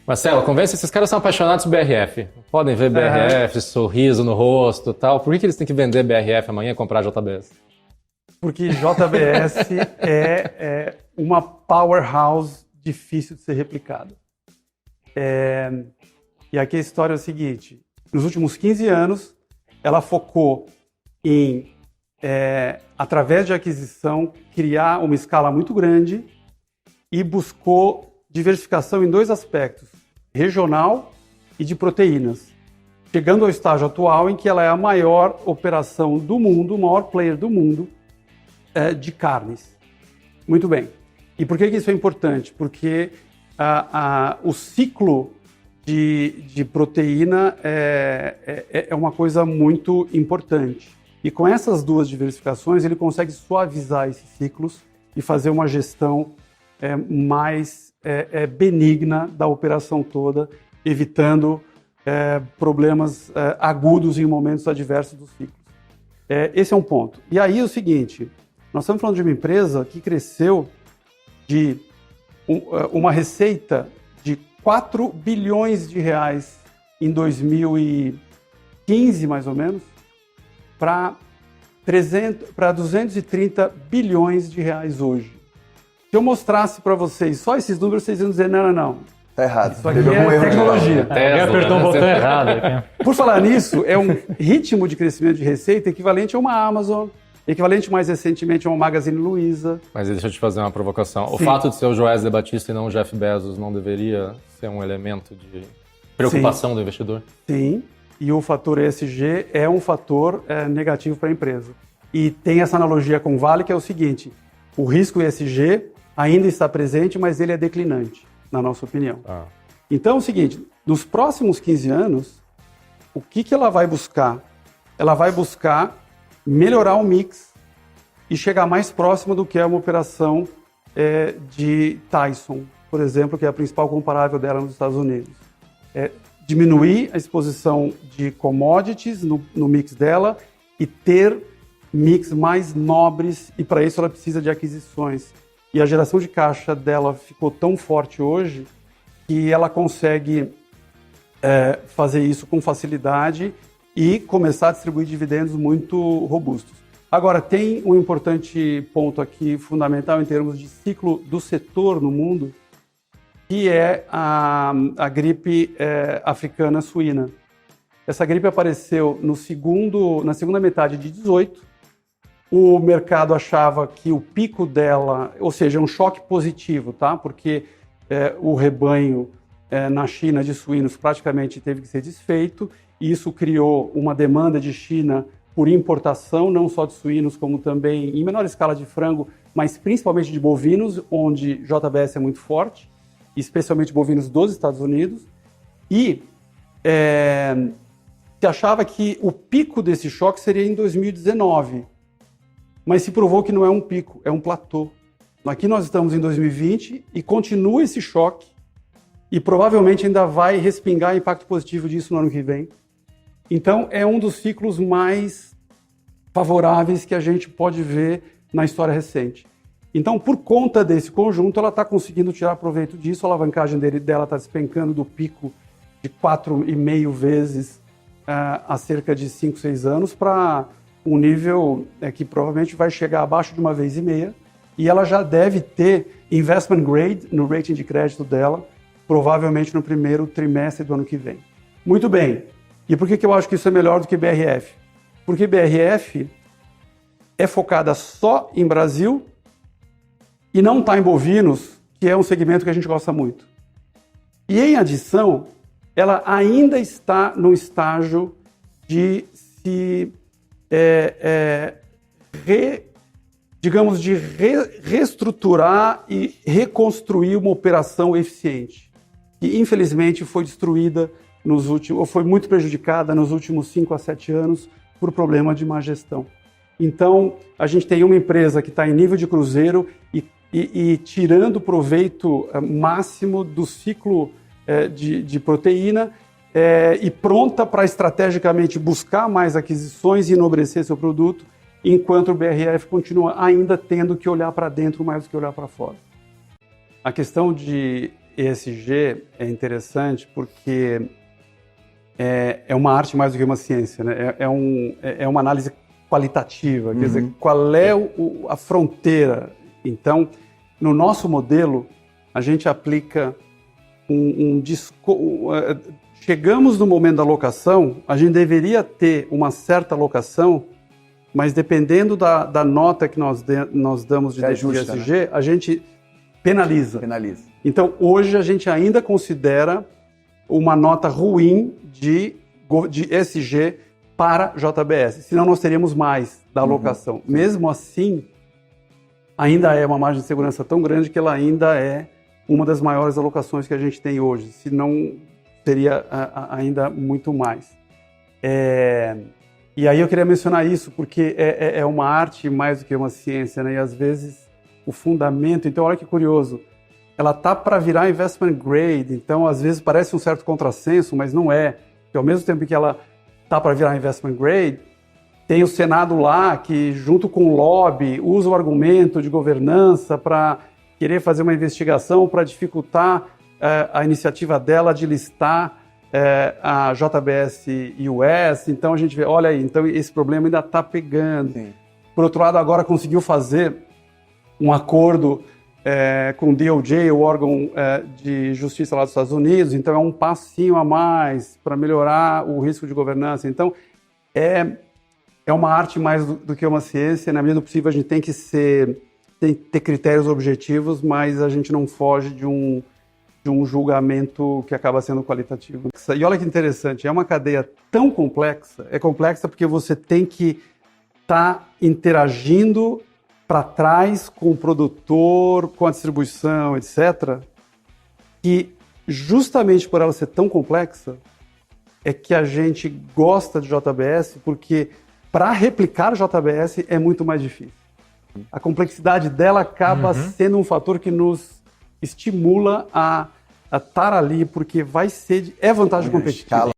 Marcelo, convence, esses caras são apaixonados por BRF. Podem ver BRF, sorriso no rosto e tal. Por que eles têm que vender BRF amanhã e comprar JBS? Porque JBS é uma powerhouse difícil de ser replicada. E aqui a história é o seguinte: nos últimos 15 anos, ela focou em, através de aquisição, criar uma escala muito grande e buscou diversificação em dois aspectos, regional e de proteínas, chegando ao estágio atual em que ela é a maior operação do mundo, o maior player do mundo de carnes. Muito bem. E por que isso é importante? Porque o ciclo de proteína é uma coisa muito importante. E com essas duas diversificações, ele consegue suavizar esses ciclos e fazer uma gestão mais benigna da operação toda, evitando problemas agudos em momentos adversos dos ciclos. Esse é um ponto. E aí é o seguinte, nós estamos falando de uma empresa que cresceu de uma receita de 4 bilhões de reais em 2015, mais ou menos, para 230 bilhões de reais hoje. Se eu mostrasse para vocês só esses números, vocês iam dizer, não. Tá errado. Isso aqui é tecnologia. Alguém apertou o botão errado. Por falar nisso, é um ritmo de crescimento de receita equivalente a uma Amazon, equivalente mais recentemente a uma Magazine Luiza. Mas deixa eu te fazer uma provocação. Sim. O fato de ser o Joesley Batista e não o Jeff Bezos não deveria ser um elemento de preocupação do investidor? Sim, e o fator ESG é um fator negativo para a empresa. E tem essa analogia com o Vale, que é o seguinte, o risco ESG ainda está presente, mas ele é declinante, na nossa opinião. Então é o seguinte, nos próximos 15 anos, o que ela vai buscar? Ela vai buscar melhorar o mix e chegar mais próximo do que é uma operação de Tyson, por exemplo, que é a principal comparável dela nos Estados Unidos. Diminuir a exposição de commodities no mix dela e ter mix mais nobres, e para isso ela precisa de aquisições. E a geração de caixa dela ficou tão forte hoje que ela consegue fazer isso com facilidade e começar a distribuir dividendos muito robustos. Agora, tem um importante ponto aqui, fundamental em termos de ciclo do setor no mundo, que é a gripe africana suína. Essa gripe apareceu na segunda metade de 2018. O mercado achava que o pico dela, ou seja, um choque positivo, tá? Porque o rebanho na China de suínos praticamente teve que ser desfeito, e isso criou uma demanda de China por importação, não só de suínos, como também, em menor escala, de frango, mas principalmente de bovinos, onde JBS é muito forte, especialmente bovinos dos Estados Unidos. E se achava que o pico desse choque seria em 2019, mas se provou que não é um pico, é um platô. Aqui nós estamos em 2020 e continua esse choque e provavelmente ainda vai respingar impacto positivo disso no ano que vem. Então é um dos ciclos mais favoráveis que a gente pode ver na história recente. Então, por conta desse conjunto, ela está conseguindo tirar proveito disso, a alavancagem dela está despencando do pico de 4,5 vezes há cerca de 5, 6 anos para um nível que provavelmente vai chegar abaixo de 1,5 vezes, e ela já deve ter investment grade no rating de crédito dela, provavelmente no primeiro trimestre do ano que vem. Muito bem. E por que eu acho que isso é melhor do que BRF? Porque BRF é focada só em Brasil e não está em bovinos, que é um segmento que a gente gosta muito. E em adição, ela ainda está no estágio de se reestruturar e reconstruir uma operação eficiente, que infelizmente foi destruída ou foi muito prejudicada nos últimos 5 a 7 anos por problema de má gestão. Então, a gente tem uma empresa que está em nível de cruzeiro e tirando proveito máximo do ciclo de proteína, e pronta para estrategicamente buscar mais aquisições e enobrecer seu produto, enquanto o BRF continua ainda tendo que olhar para dentro mais do que olhar para fora. A questão de ESG é interessante porque é uma arte mais do que uma ciência, né? É uma análise qualitativa, quer dizer, qual é a fronteira. Então, no nosso modelo, a gente aplica chegamos no momento da alocação, a gente deveria ter uma certa alocação, mas dependendo da nota que nós damos de ESG, né? A gente penaliza. Então, hoje a gente ainda considera uma nota ruim de ESG para JBS, senão nós teríamos mais da alocação. Mesmo assim, ainda é uma margem de segurança tão grande que ela ainda é uma das maiores alocações que a gente tem hoje, se não teria ainda muito mais. E aí eu queria mencionar isso, porque é uma arte mais do que uma ciência, né? E às vezes o fundamento... Então, olha que curioso, ela tá para virar investment grade, então às vezes parece um certo contrassenso, mas não é. Porque ao mesmo tempo que ela tá para virar investment grade, tem o Senado lá que, junto com o lobby, usa o argumento de governança para querer fazer uma investigação para dificultar a iniciativa dela de listar a JBS US. Então a gente vê, olha aí, então esse problema ainda está pegando. Sim. Por outro lado, agora conseguiu fazer um acordo com o DOJ, o órgão de justiça lá dos Estados Unidos, então é um passinho a mais para melhorar o risco de governança. Então é uma arte mais do que uma ciência. Na medida do possível, a gente tem que ter critérios objetivos, mas a gente não foge de um julgamento que acaba sendo qualitativo. E olha que interessante, é uma cadeia tão complexa, é complexa porque você tem que estar interagindo para trás com o produtor, com a distribuição, etc., que justamente por ela ser tão complexa, é que a gente gosta de JBS, porque para replicar JBS é muito mais difícil. A complexidade dela acaba sendo um fator que nos estimula a estar ali, porque é vantagem competitiva.